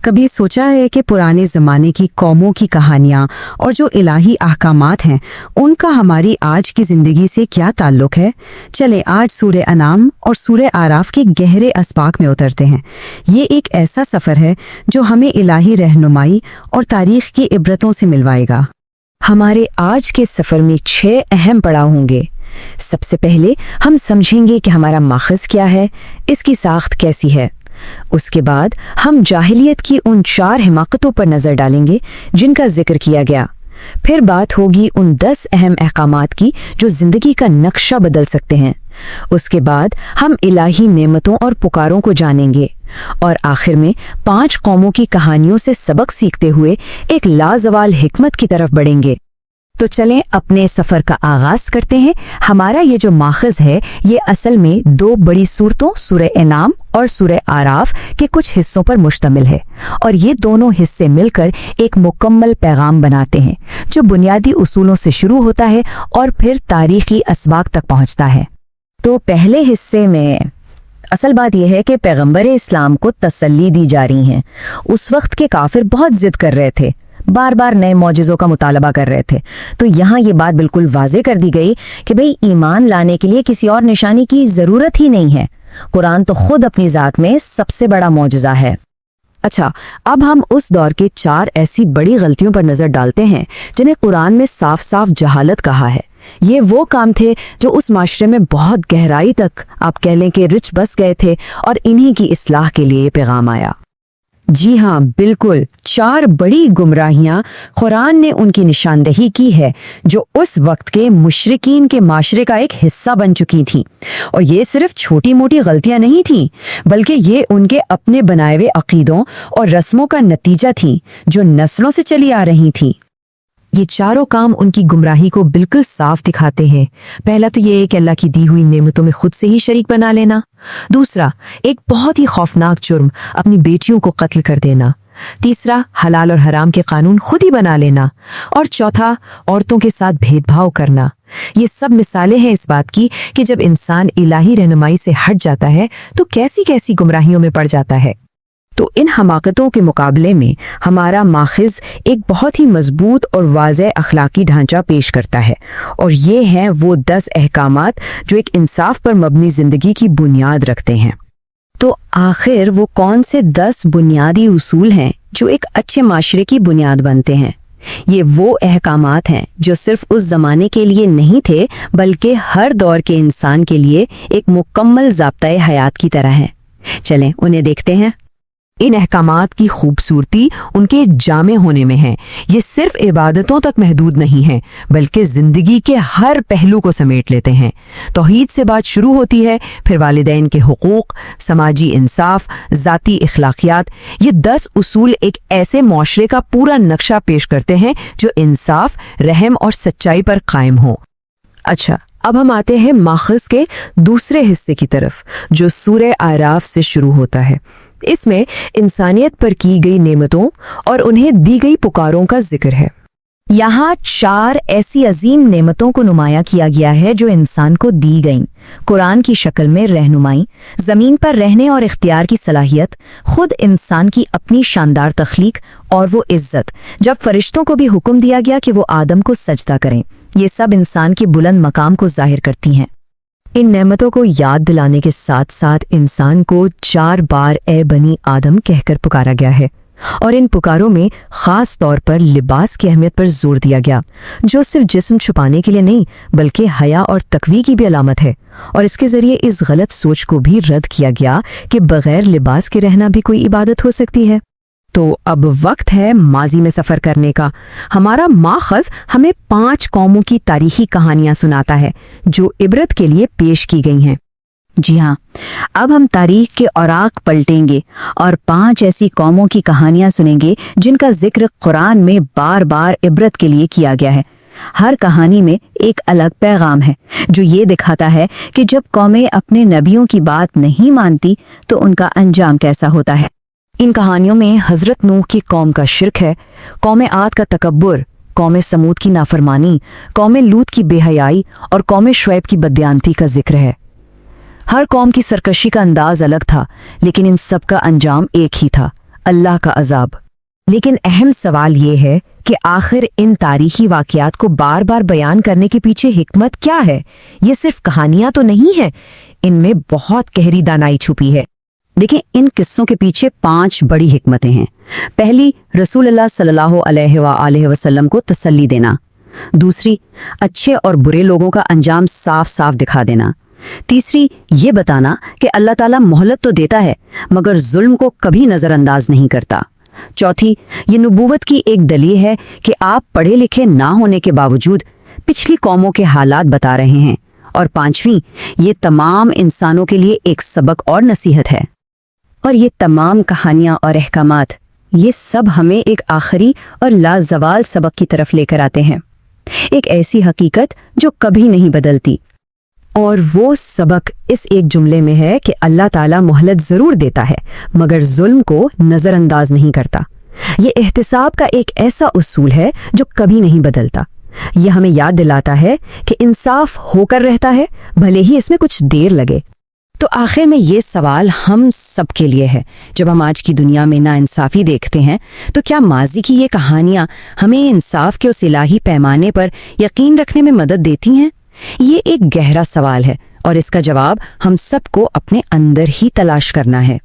کبھی سوچا ہے کہ پرانے زمانے کی قوموں کی کہانیاں اور جو الہی احکامات ہیں ان کا ہماری آج کی زندگی سے کیا تعلق ہے؟ چلیں آج سورہ انعام اور سورہ اعراف کے گہرے اسباق میں اترتے ہیں۔ یہ ایک ایسا سفر ہے جو ہمیں الہی رہنمائی اور تاریخ کی عبرتوں سے ملوائے گا۔ ہمارے آج کے سفر میں 6 اہم پڑاؤ ہوں گے۔ سب سے پہلے ہم سمجھیں گے کہ ہمارا ماخذ کیا ہے، اس کی ساخت کیسی ہے۔ اس کے بعد ہم جاہلیت کی ان 4 حماقتوں پر نظر ڈالیں گے جن کا ذکر کیا گیا۔ پھر بات ہوگی ان 10 اہم احکامات کی جو زندگی کا نقشہ بدل سکتے ہیں۔ اس کے بعد ہم الہی نعمتوں اور پکاروں کو جانیں گے، اور آخر میں 5 قوموں کی کہانیوں سے سبق سیکھتے ہوئے ایک لازوال حکمت کی طرف بڑھیں گے۔ تو چلیں اپنے سفر کا آغاز کرتے ہیں۔ ہمارا یہ جو ماخذ ہے یہ اصل میں 2 بڑی سورتوں سورہ انعام اور سورہ اعراف کے کچھ حصوں پر مشتمل ہے، اور یہ دونوں حصے مل کر ایک مکمل پیغام بناتے ہیں جو بنیادی اصولوں سے شروع ہوتا ہے اور پھر تاریخی اسباق تک پہنچتا ہے۔ تو پہلے حصے میں اصل بات یہ ہے کہ پیغمبر اسلام کو تسلی دی جا رہی ہیں۔ اس وقت کے کافر بہت ضد کر رہے تھے، بار بار نئے معجزوں کا مطالبہ کر رہے تھے، تو یہاں یہ بات بالکل واضح کر دی گئی کہ بھئی ایمان لانے کے لیے کسی اور نشانی کی ضرورت ہی نہیں ہے، قرآن تو خود اپنی ذات میں سب سے بڑا معجزہ ہے۔ اچھا، اب ہم اس دور کے 4 ایسی بڑی غلطیوں پر نظر ڈالتے ہیں جنہیں قرآن میں صاف صاف جہالت کہا ہے۔ یہ وہ کام تھے جو اس معاشرے میں بہت گہرائی تک آپ کہہ لیں کہ رچ بس گئے تھے، اور انہی کی اصلاح کے لیے یہ پیغام آیا۔ جی ہاں، بالکل 4 بڑی گمراہیاں قرآن نے ان کی نشاندہی کی ہے جو اس وقت کے مشرکین کے معاشرے کا ایک حصہ بن چکی تھیں، اور یہ صرف چھوٹی موٹی غلطیاں نہیں تھیں بلکہ یہ ان کے اپنے بنائے ہوئے عقیدوں اور رسموں کا نتیجہ تھیں جو نسلوں سے چلی آ رہی تھیں۔ یہ چاروں کام ان کی گمراہی کو بالکل صاف دکھاتے ہیں۔ پہلا تو یہ ہے کہ اللہ کی دی ہوئی نعمتوں میں خود سے ہی شریک بنا لینا۔ دوسرا، ایک بہت ہی خوفناک جرم اپنی بیٹیوں کو قتل کر دینا۔ تیسرا، حلال اور حرام کے قانون خود ہی بنا لینا۔ اور چوتھا، عورتوں کے ساتھ بھید بھاؤ کرنا۔ یہ سب مثالیں ہیں اس بات کی کہ جب انسان الہی رہنمائی سے ہٹ جاتا ہے تو کیسی کیسی گمراہیوں میں پڑ جاتا ہے۔ تو ان حماقتوں کے مقابلے میں ہمارا ماخذ ایک بہت ہی مضبوط اور واضح اخلاقی ڈھانچہ پیش کرتا ہے، اور یہ ہیں وہ 10 احکامات جو ایک انصاف پر مبنی زندگی کی بنیاد رکھتے ہیں۔ تو آخر وہ کون سے 10 بنیادی اصول ہیں جو ایک اچھے معاشرے کی بنیاد بنتے ہیں؟ یہ وہ احکامات ہیں جو صرف اس زمانے کے لیے نہیں تھے بلکہ ہر دور کے انسان کے لیے ایک مکمل ضابطۂ حیات کی طرح ہیں۔ چلیں انہیں دیکھتے ہیں۔ ان احکامات کی خوبصورتی ان کے جامع ہونے میں ہے۔ یہ صرف عبادتوں تک محدود نہیں ہیں بلکہ زندگی کے ہر پہلو کو سمیٹ لیتے ہیں۔ توحید سے بات شروع ہوتی ہے، پھر والدین کے حقوق، سماجی انصاف، ذاتی اخلاقیات۔ یہ 10 اصول ایک ایسے معاشرے کا پورا نقشہ پیش کرتے ہیں جو انصاف، رحم اور سچائی پر قائم ہو۔ اچھا، اب ہم آتے ہیں ماخذ کے دوسرے حصے کی طرف جو سورہ اعراف سے شروع ہوتا ہے۔ اس میں انسانیت پر کی گئی نعمتوں اور انہیں دی گئی پکاروں کا ذکر ہے۔ یہاں 4 ایسی عظیم نعمتوں کو نمایاں کیا گیا ہے جو انسان کو دی گئیں۔ قرآن کی شکل میں رہنمائی، زمین پر رہنے اور اختیار کی صلاحیت، خود انسان کی اپنی شاندار تخلیق، اور وہ عزت جب فرشتوں کو بھی حکم دیا گیا کہ وہ آدم کو سجدہ کریں۔ یہ سب انسان کے بلند مقام کو ظاہر کرتی ہیں۔ ان نعمتوں کو یاد دلانے کے ساتھ ساتھ انسان کو 4 بار اے بنی آدم کہہ کر پکارا گیا ہے، اور ان پکاروں میں خاص طور پر لباس کی اہمیت پر زور دیا گیا جو صرف جسم چھپانے کے لیے نہیں بلکہ حیا اور تقوی کی بھی علامت ہے، اور اس کے ذریعے اس غلط سوچ کو بھی رد کیا گیا کہ بغیر لباس کے رہنا بھی کوئی عبادت ہو سکتی ہے۔ تو اب وقت ہے ماضی میں سفر کرنے کا۔ ہمارا ماخذ ہمیں 5 قوموں کی تاریخی کہانیاں سناتا ہے جو عبرت کے لیے پیش کی گئی ہیں۔ جی ہاں، اب ہم تاریخ کے اوراق پلٹیں گے اور 5 ایسی قوموں کی کہانیاں سنیں گے جن کا ذکر قرآن میں بار بار عبرت کے لیے کیا گیا ہے۔ ہر کہانی میں ایک الگ پیغام ہے جو یہ دکھاتا ہے کہ جب قومیں اپنے نبیوں کی بات نہیں مانتی تو ان کا انجام کیسا ہوتا ہے۔ ان کہانیوں میں حضرت نوح کی قوم کا شرک ہے، قوم عاد کا تکبر، قوم سمود کی نافرمانی، قوم لوط کی بے حیائی اور قوم شعیب کی بددیانتی کا ذکر ہے۔ ہر قوم کی سرکشی کا انداز الگ تھا لیکن ان سب کا انجام ایک ہی تھا، اللہ کا عذاب۔ لیکن اہم سوال یہ ہے کہ آخر ان تاریخی واقعات کو بار بار بیان کرنے کے پیچھے حکمت کیا ہے؟ یہ صرف کہانیاں تو نہیں ہیں، ان میں بہت گہری دانائی چھپی ہے۔ دیکھیں، ان قصوں کے پیچھے 5 بڑی حکمتیں ہیں۔ پہلی، رسول اللہ صلی اللہ علیہ وآلہ وسلم کو تسلی دینا۔ دوسری، اچھے اور برے لوگوں کا انجام صاف صاف دکھا دینا۔ تیسری، یہ بتانا کہ اللہ تعالیٰ مہلت تو دیتا ہے مگر ظلم کو کبھی نظر انداز نہیں کرتا۔ چوتھی، یہ نبوت کی ایک دلیل ہے کہ آپ پڑھے لکھے نہ ہونے کے باوجود پچھلی قوموں کے حالات بتا رہے ہیں۔ اور پانچویں، یہ تمام انسانوں کے لیے ایک سبق اور نصیحت ہے۔ اور یہ تمام کہانیاں اور احکامات، یہ سب ہمیں ایک آخری اور لازوال سبق کی طرف لے کر آتے ہیں، ایک ایسی حقیقت جو کبھی نہیں بدلتی۔ اور وہ سبق اس ایک جملے میں ہے کہ اللہ تعالیٰ مہلت ضرور دیتا ہے مگر ظلم کو نظر انداز نہیں کرتا۔ یہ احتساب کا ایک ایسا اصول ہے جو کبھی نہیں بدلتا۔ یہ ہمیں یاد دلاتا ہے کہ انصاف ہو کر رہتا ہے، بھلے ہی اس میں کچھ دیر لگے۔ تو آخر میں یہ سوال ہم سب کے لیے ہے، جب ہم آج کی دنیا میں ناانصافی دیکھتے ہیں تو کیا ماضی کی یہ کہانیاں ہمیں انصاف کے اس الہی پیمانے پر یقین رکھنے میں مدد دیتی ہیں؟ یہ ایک گہرا سوال ہے اور اس کا جواب ہم سب کو اپنے اندر ہی تلاش کرنا ہے۔